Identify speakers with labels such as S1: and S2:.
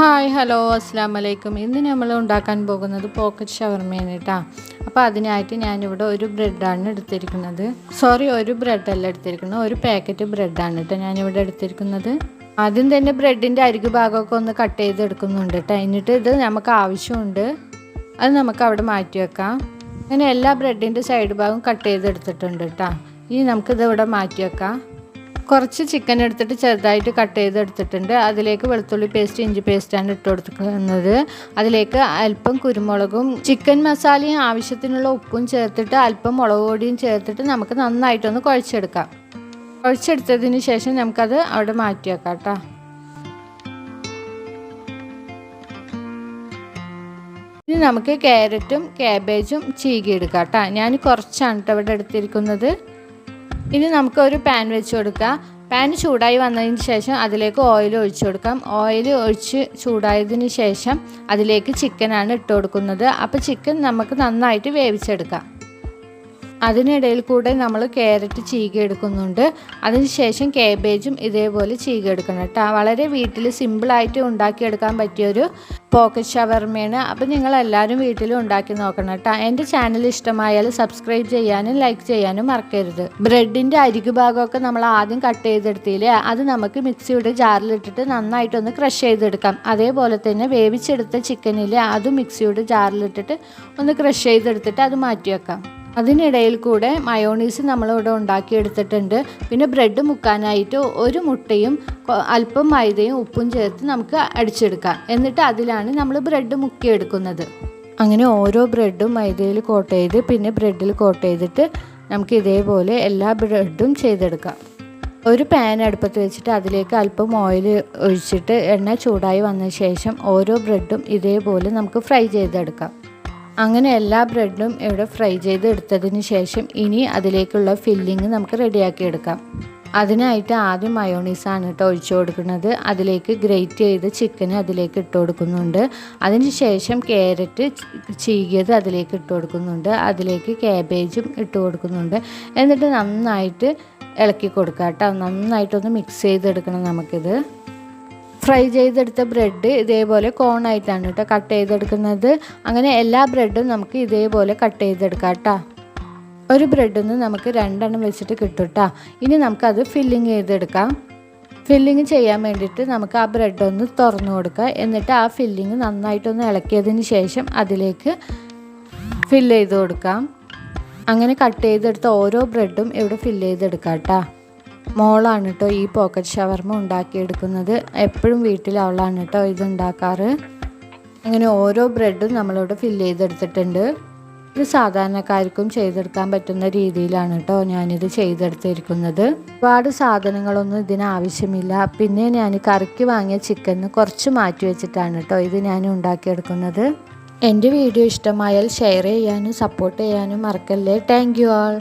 S1: Hi hello അസ്സാം വലൈക്കും. ഇന്ന് നമ്മൾ ഉണ്ടാക്കാൻ പോകുന്നത് പോക്കറ്റ് ഷവർമയാണ് കേട്ടോ. അപ്പോൾ അതിനായിട്ട് ഞാനിവിടെ ഒരു ബ്രെഡാണ് എടുത്തിരിക്കുന്നത്. ഒരു ബ്രെഡല്ല എടുത്തിരിക്കുന്നത്, ഒരു പാക്കറ്റ് ബ്രെഡാണ് കേട്ടോ ഞാനിവിടെ എടുത്തിരിക്കുന്നത്. ആദ്യം തന്നെ ബ്രെഡിൻ്റെ അരികു ഭാഗമൊക്കെ ഒന്ന് കട്ട് ചെയ്തെടുക്കുന്നുണ്ട് കേട്ടോ. എന്നിട്ട് ഇത് നമുക്ക് ആവശ്യമുണ്ട്, അത് നമുക്ക് അവിടെ മാറ്റി വെക്കാം. അങ്ങനെ എല്ലാ ബ്രെഡിൻ്റെ സൈഡ് ഭാഗം കട്ട് ചെയ്തെടുത്തിട്ടുണ്ട് കേട്ടോ. ഇനി നമുക്കിത് ഇവിടെ മാറ്റി വെക്കാം. കുറച്ച് ചിക്കൻ എടുത്തിട്ട് ചെറുതായിട്ട് കട്ട് ചെയ്തെടുത്തിട്ടുണ്ട്. അതിലേക്ക് വെളുത്തുള്ളി പേസ്റ്റ്, ഇഞ്ചി പേസ്റ്റാണ് ഇട്ട് കൊടുക്കുന്നത്. അതിലേക്ക് അല്പം കുരുമുളകും ചിക്കൻ മസാലയും ആവശ്യത്തിനുള്ള ഉപ്പും ചേർത്തിട്ട് അല്പം മുളക് പൊടിയും ചേർത്തിട്ട് നമുക്ക് നന്നായിട്ടൊന്ന് കുഴച്ചെടുക്കാം. കുഴച്ചെടുത്തതിന് ശേഷം നമുക്കത് അവിടെ മാറ്റി വെക്കാം കേട്ടോ. ഇനി നമുക്ക് ക്യാരറ്റും ക്യാബേജും ചീകിയെടുക്കാം കേട്ടോ. ഞാൻ കുറച്ചാണ് കേട്ടോ ഇവിടെ എടുത്തിരിക്കുന്നത്. ഇനി നമുക്ക് ഒരു പാൻ വെച്ച് കൊടുക്കാം. പാൻ ചൂടായി വന്നതിന് ശേഷം അതിലേക്ക് ഓയിൽ ഒഴിച്ച് കൊടുക്കാം. ഓയിൽ ഒഴിച്ച് ചൂടായതിന് ശേഷം അതിലേക്ക് ചിക്കനാണ് ഇട്ട് കൊടുക്കുന്നത്. അപ്പോൾ ചിക്കൻ നമുക്ക് നന്നായിട്ട് വേവിച്ചെടുക്കാം. അതിനിടയിൽ കൂടെ നമ്മൾ ക്യാരറ്റ് ചീകി എടുക്കുന്നുണ്ട്. അതിനുശേഷം കാബേജും ഇതേപോലെ ചീകി എടുക്കണം കേട്ടോ. വളരെ വീട്ടിൽ സിമ്പിളായിട്ട് ഉണ്ടാക്കിയെടുക്കാൻ പറ്റിയൊരു പോക്കറ്റ് ഷവർമയാണ്. അപ്പോൾ നിങ്ങളെല്ലാവരും വീട്ടിൽ ഉണ്ടാക്കി നോക്കണം കേട്ടോ. എൻ്റെ ചാനൽ ഇഷ്ടമായാൽ സബ്സ്ക്രൈബ് ചെയ്യാനും ലൈക്ക് ചെയ്യാനും മറക്കരുത്. ബ്രെഡിൻ്റെ അരികു ഭാഗമൊക്കെ നമ്മൾ ആദ്യം കട്ട് ചെയ്തെടുത്തില്ലേ, അത് നമുക്ക് മിക്സിയുടെ ജാറിലിട്ടിട്ട് നന്നായിട്ടൊന്ന് ക്രഷ് ചെയ്തെടുക്കാം. അതേപോലെ തന്നെ വേവിച്ചെടുത്ത ചിക്കനിൽ അതും മിക്സിയുടെ ജാറിലിട്ടിട്ട് ഒന്ന് ക്രഷ് ചെയ്തെടുത്തിട്ട് അത് മാറ്റി വെക്കാം. അതിനിടയിൽ കൂടെ മയോണീസ് നമ്മളിവിടെ ഉണ്ടാക്കിയെടുത്തിട്ടുണ്ട്. പിന്നെ ബ്രെഡ് മുക്കാനായിട്ട് ഒരു മുട്ടയും അല്പം മൈദയും ഉപ്പും ചേർത്ത് നമുക്ക് അടിച്ചെടുക്കാം. എന്നിട്ട് അതിലാണ് നമ്മൾ ബ്രെഡ് മുക്കിയെടുക്കുന്നത്. അങ്ങനെ ഓരോ ബ്രെഡും മൈദയിൽ കോട്ട് ചെയ്ത് പിന്നെ ബ്രെഡിൽ കോട്ട് ചെയ്തിട്ട് നമുക്ക് ഇതേപോലെ എല്ലാ ബ്രെഡും ചെയ്തെടുക്കാം. ഒരു പാൻ അടുപ്പത്ത് വെച്ചിട്ട് അതിലേക്ക് അല്പം ഓയിൽ ഒഴിച്ചിട്ട് എണ്ണ ചൂടായി വന്ന ശേഷം ഓരോ ബ്രെഡും ഇതേപോലെ നമുക്ക് ഫ്രൈ ചെയ്തെടുക്കാം. അങ്ങനെ എല്ലാ ബ്രെഡും ഇവിടെ ഫ്രൈ ചെയ്ത് എടുത്തതിന് ശേഷം ഇനി അതിലേക്കുള്ള ഫില്ലിങ് നമുക്ക് റെഡിയാക്കി എടുക്കാം. അതിനായിട്ട് ആദ്യം മയോണീസാണ് കേട്ടോ ഒഴിച്ചു കൊടുക്കുന്നത്. അതിലേക്ക് ഗ്രേറ്റ് ചെയ്ത് ചിക്കൻ അതിലേക്ക് ഇട്ട് കൊടുക്കുന്നുണ്ട്. അതിന് ശേഷം ക്യാരറ്റ് ചീകിയത് അതിലേക്ക് ഇട്ട് കൊടുക്കുന്നുണ്ട്. അതിലേക്ക് ക്യാബേജും ഇട്ട് കൊടുക്കുന്നുണ്ട്. എന്നിട്ട് നന്നായിട്ട് ഇളക്കി കൊടുക്കാം കേട്ടോ. നന്നായിട്ടൊന്ന് മിക്സ് ചെയ്തെടുക്കണം നമുക്കിത്. ഫ്രൈ ചെയ്തെടുത്ത ബ്രെഡ് ഇതേപോലെ കോണായിട്ടാണ് കേട്ടോ കട്ട് ചെയ്തെടുക്കുന്നത്. അങ്ങനെ എല്ലാ ബ്രെഡും നമുക്ക് ഇതേപോലെ കട്ട് ചെയ്തെടുക്കാം കേട്ടോ. ഒരു ബ്രെഡിൽ നിന്ന് നമുക്ക് 2 എണ്ണം വെച്ചിട്ട് കിട്ടും കേട്ടോ. ഇനി നമുക്കത് ഫില്ലിങ് ചെയ്തെടുക്കാം. ഫില്ലിങ് ചെയ്യാൻ വേണ്ടിയിട്ട് നമുക്ക് ആ ബ്രെഡ് ഒന്ന് തുറന്നു കൊടുക്കുക. എന്നിട്ട് ആ ഫില്ലിങ് നന്നായിട്ടൊന്ന് ഇളക്കിയതിന് ശേഷം അതിലേക്ക് ഫില്ല് ചെയ്ത് കൊടുക്കാം. അങ്ങനെ കട്ട് ചെയ്തെടുത്ത ഓരോ ബ്രെഡും ഇവിടെ ഫില്ല് ചെയ്തെടുക്കാം കേട്ടോ. മോളാണ് കേട്ടോ ഈ പോക്കറ്റ് ഷവർമ ഉണ്ടാക്കിയെടുക്കുന്നത്. എപ്പോഴും വീട്ടിൽ അവളാണ് കേട്ടോ ഇത് ഉണ്ടാക്കാറ്. അങ്ങനെ ഓരോ ബ്രെഡും നമ്മളിവിടെ ഫില്ല് ചെയ്തെടുത്തിട്ടുണ്ട്. ഇത് സാധാരണക്കാർക്കും ചെയ്തെടുക്കാൻ പറ്റുന്ന രീതിയിലാണ് കേട്ടോ ഞാനിത് ചെയ്തെടുത്തിരിക്കുന്നത്. ഒരുപാട് സാധനങ്ങളൊന്നും ഇതിന് ആവശ്യമില്ല. പിന്നെ ഞാൻ കറിക്ക് വാങ്ങിയ ചിക്കന് കുറച്ച് മാറ്റി വെച്ചിട്ടാണ് കേട്ടോ ഇത് ഞാൻ ഉണ്ടാക്കിയെടുക്കുന്നത്. എൻ്റെ വീഡിയോ ഇഷ്ടമായാൽ ഷെയർ ചെയ്യാനും സപ്പോർട്ട് ചെയ്യാനും മറക്കല്ലേ. Thank you all.